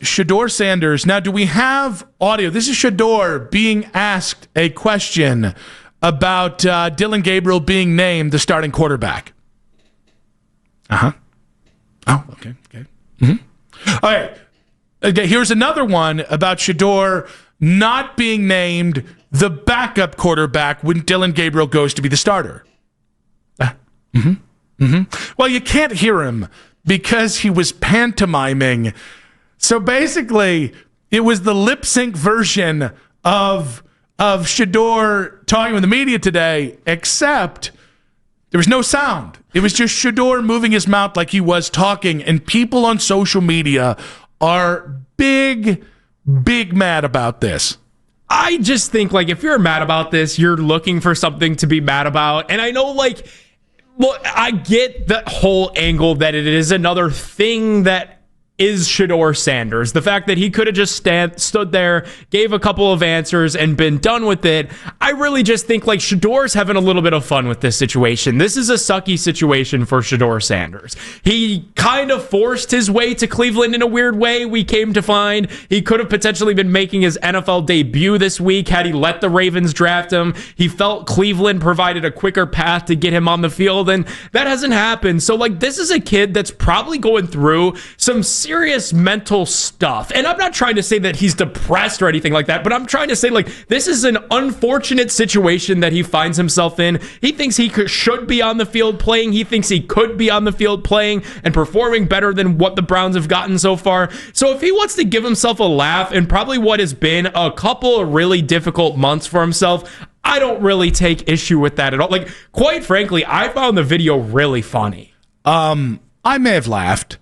Shedeur Sanders. Now, do we have audio? This is Shedeur being asked a question about Dillon Gabriel being named the starting quarterback. Oh, okay. Mm-hmm. All right. Okay, here's another one about Shedeur not being named the backup quarterback when Dillon Gabriel goes to be the starter. Well, you can't hear him because he was pantomiming. So basically, it was the lip sync version of Shedeur talking with the media today, except there was no sound. It was just Shedeur moving his mouth like he was talking, and people on social media are big mad about this. I just think, like, if you're mad about this, you're looking for something to be mad about. And I know, like, well, I get the whole angle that it is another thing that is Shedeur Sanders. The fact that he could have just stood there, gave a couple of answers, and been done with it. I really just think, like, Shedeur's having a little bit of fun with this situation. This is a sucky situation for Shedeur Sanders. He kind of forced his way to Cleveland in a weird way, we came to find. He could have potentially been making his NFL debut this week had he let the Ravens draft him. He felt Cleveland provided a quicker path to get him on the field, and that hasn't happened. So, like, this is a kid that's probably going through some serious mental stuff. And I'm not trying to say that he's depressed or anything like that, but I'm trying to say, like, this is an unfortunate situation that he finds himself in. He thinks he should be on the field playing. He thinks he could be on the field playing and performing better than what the Browns have gotten so far. So if he wants to give himself a laugh in probably what has been a couple of really difficult months for himself, I don't really take issue with that at all. Like, quite frankly, I found the video really funny. I may have laughed.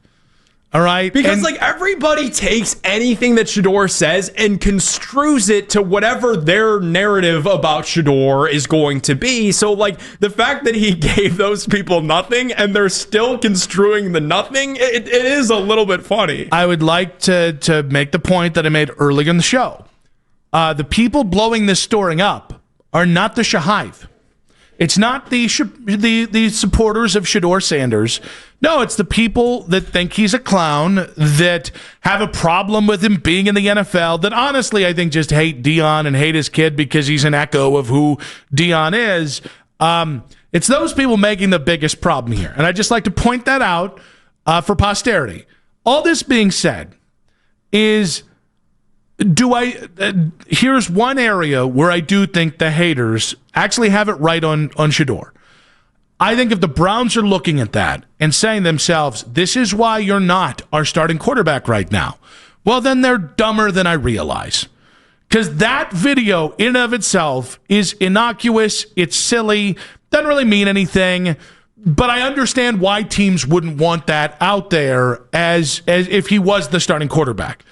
All right. Because, like, everybody takes anything that Shedeur says and construes it to whatever their narrative about Shedeur is going to be. So, like, the fact that he gave those people nothing and they're still construing the nothing, it is a little bit funny. I would like to make the point that I made earlier in the show. The people blowing this story up are not the Shahive. It's not the supporters of Shedeur Sanders. No, it's the people that think he's a clown, that have a problem with him being in the NFL, that honestly I think just hate Deion and hate his kid because he's an echo of who Deion is. It's those people making the biggest problem here. And I'd just like to point that out for posterity. All this being said is... here's one area where I do think the haters actually have it right on Shedeur. I think if the Browns are looking at that and saying to themselves, this is why you're not our starting quarterback right now, well, then they're dumber than I realize. Because that video in and of itself is innocuous, it's silly, doesn't really mean anything, but I understand why teams wouldn't want that out there as if he was the starting quarterback.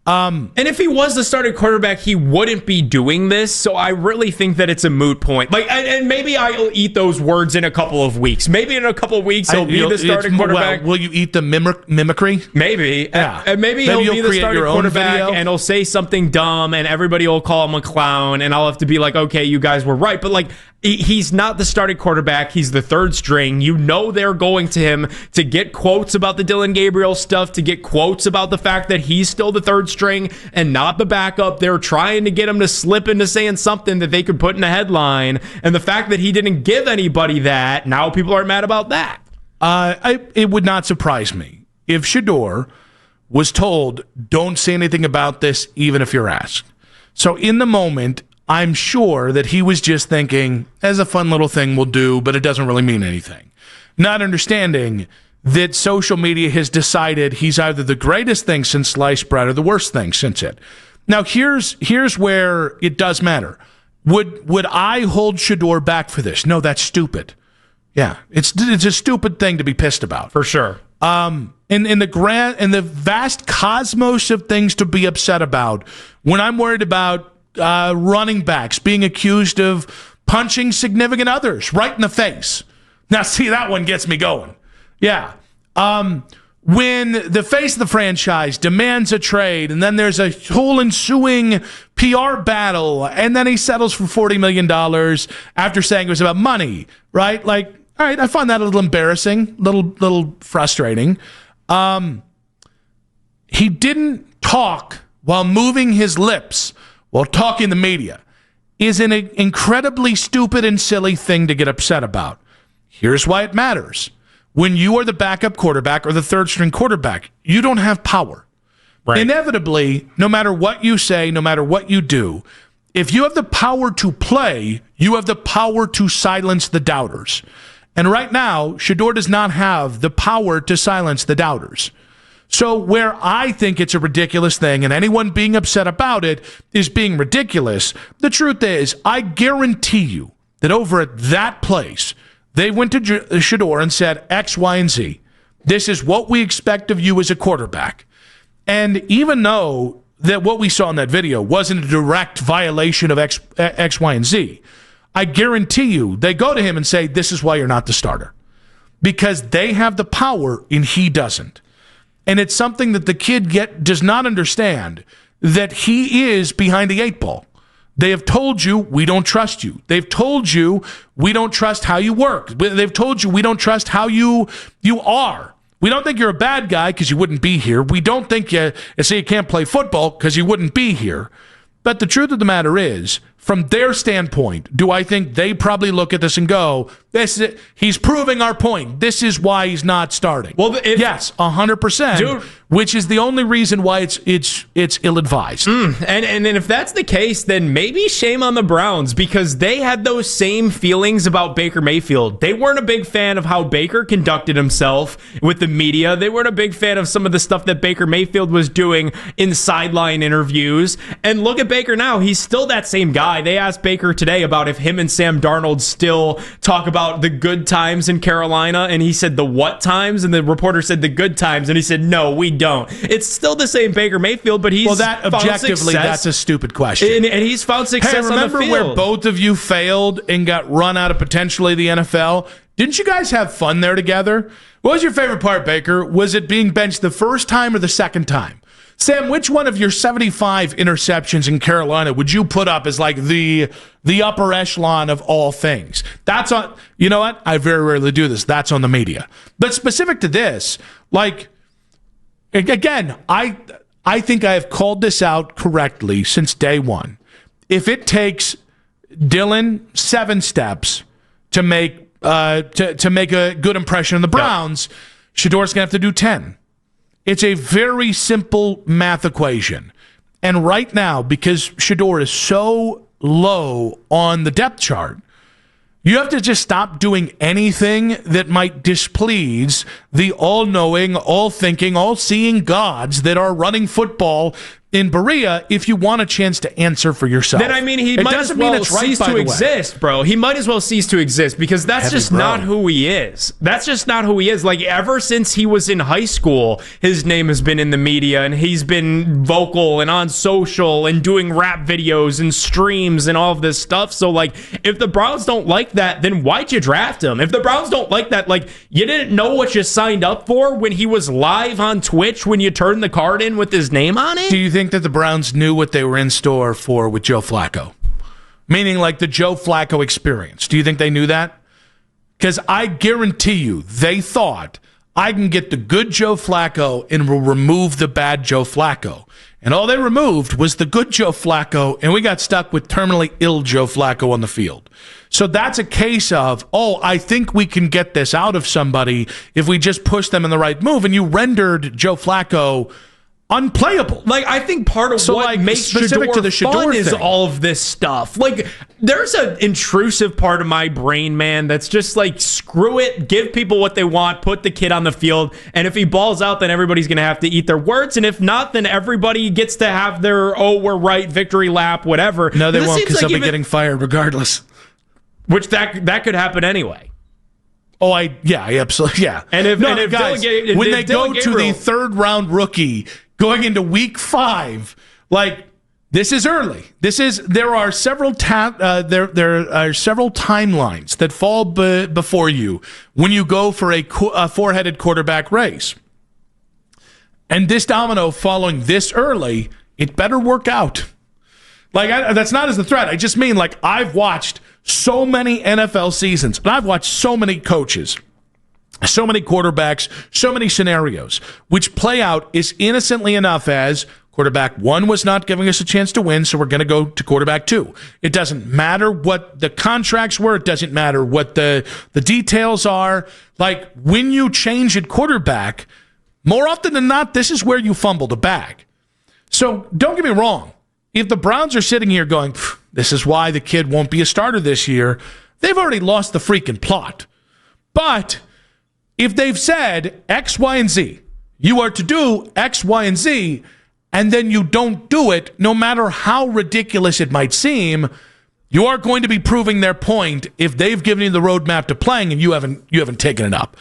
And if he was the starting quarterback, he wouldn't be doing this. So I really think that it's a moot point. Like, and maybe I'll eat those words in a couple of weeks. Maybe in a couple of weeks he'll be the starting quarterback. Well, will you eat the mimicry? Maybe. Yeah. And maybe he'll be the starting quarterback and he'll say something dumb and everybody will call him a clown and I'll have to be like, okay, you guys were right. But, like, he's not the starting quarterback. He's the third string. You know they're going to him to get quotes about the Dillon Gabriel stuff, to get quotes about the fact that he's still the third string and not the backup. They're trying to get him to slip into saying something that they could put in a headline. And the fact that he didn't give anybody that, now people are mad about that. It would not surprise me if Shedeur was told, don't say anything about this, even if you're asked. So in the moment, I'm sure that he was just thinking, as a fun little thing we'll do, but it doesn't really mean anything. Not understanding that social media has decided he's either the greatest thing since sliced bread or the worst thing since it. Now, here's where it does matter. Would I hold Shedeur back for this? No, that's stupid. Yeah, it's a stupid thing to be pissed about. For sure. In the vast cosmos of things to be upset about, when I'm worried about running backs being accused of punching significant others right in the face. Now, see, that one gets me going. Yeah. When the face of the franchise demands a trade, and then there's a whole ensuing PR battle, and then he settles for $40 million after saying it was about money, right? Like, all right, I find that a little embarrassing, little frustrating. He didn't talk while moving his lips while talking to the media is an incredibly stupid and silly thing to get upset about. Here's why it matters. When you are the backup quarterback or the third-string quarterback, you don't have power. Right. Inevitably, no matter what you say, no matter what you do, if you have the power to play, you have the power to silence the doubters. And right now, Shedeur does not have the power to silence the doubters. So where I think it's a ridiculous thing and anyone being upset about it is being ridiculous, the truth is, I guarantee you that over at that place, they went to Shedeur and said X, Y, and Z. This is what we expect of you as a quarterback. And even though that what we saw in that video wasn't a direct violation of X, Y, and Z, I guarantee you they go to him and say, this is why you're not the starter. Because they have the power and he doesn't. And it's something that the kid does not understand, that he is behind the 8 ball. They have told you, we don't trust you. They've told you, we don't trust how you work. They've told you, we don't trust how you are. We don't think you're a bad guy because you wouldn't be here. We don't think you can't play football because you wouldn't be here. But the truth of the matter is, from their standpoint, do I think they probably look at this and go, he's proving our point. This is why he's not starting. Well, yes, 100%, dude, which is the only reason why it's ill-advised. And if that's the case, then maybe shame on the Browns, because they had those same feelings about Baker Mayfield. They weren't a big fan of how Baker conducted himself with the media. They weren't a big fan of some of the stuff that Baker Mayfield was doing in sideline interviews. And look at Baker now. He's still that same guy. They asked Baker today about if him and Sam Darnold still talk about the good times in Carolina, and he said the what times, and the reporter said the good times, and he said no, we don't. It's still the same Baker Mayfield, but he's objectively that's a stupid question, and he's found success on the field. Remember where both of you failed and got run out of potentially the NFL? Didn't you guys have fun there together? What was your favorite part, Baker? Was it being benched the first time or the second time? Sam, which one of your 75 interceptions in Carolina would you put up as like the upper echelon of all things? That's on, you know what? I very rarely do this. That's on the media. But specific to this, like, again, I think I have called this out correctly since day one. If it takes Dillon 7 steps to make a good impression on the Browns, Shedeur's going to have to do 10. It's a very simple math equation. And right now, because Shedeur is so low on the depth chart, you have to just stop doing anything that might displease the all-knowing, all-thinking, all-seeing gods that are running football in Berea if you want a chance to answer for yourself. Then, I mean, he might as well cease to exist, bro. He might as well cease to exist, because that's just not who he is. That's just not who he is. Like, ever since he was in high school, his name has been in the media, and he's been vocal and on social and doing rap videos and streams and all of this stuff. So, like, if the Browns don't like that, then why'd you draft him? If the Browns don't like that, like, you didn't know what you signed up for when he was live on Twitch when you turned the card in with his name on it? Do you think that the Browns knew what they were in store for with Joe Flacco? Meaning like the Joe Flacco experience. Do you think they knew that? Because I guarantee you they thought, I can get the good Joe Flacco and will remove the bad Joe Flacco. And all they removed was the good Joe Flacco, and we got stuck with terminally ill Joe Flacco on the field. So that's a case of, I think we can get this out of somebody if we just push them in the right move. And you rendered Joe Flacco unplayable. Like, I think part of what makes specific to the Shedeur fun is thing. all of this stuff. Like, there's an intrusive part of my brain, man, that's just like, screw it, give people what they want, put the kid on the field, and if he balls out, then everybody's going to have to eat their words, and if not, then everybody gets to have their, we're right, victory lap, whatever. No, they won't, because they'll be getting fired regardless. Which that could happen anyway. I absolutely, yeah. And if guys, when they go to the 3rd round rookie going into week 5, like, this is early. There are several timelines that fall before you when you go for a 4-headed quarterback race. And this domino following this early, it better work out. Like, that's not as a threat. I just mean, like, I've watched so many NFL seasons, and I've watched so many coaches, so many quarterbacks, so many scenarios, which play out as innocently enough as Quarterback 1 was not giving us a chance to win, so we're going to go to quarterback 2. It doesn't matter what the contracts were. It doesn't matter what the details are. Like, when you change at quarterback, more often than not, this is where you fumble the bag. So don't get me wrong. If the Browns are sitting here going, this is why the kid won't be a starter this year, they've already lost the freaking plot. But if they've said X, Y, and Z, you are to do X, Y, and Z, and then you don't do it, no matter how ridiculous it might seem, you are going to be proving their point if they've given you the roadmap to playing and you haven't taken it up.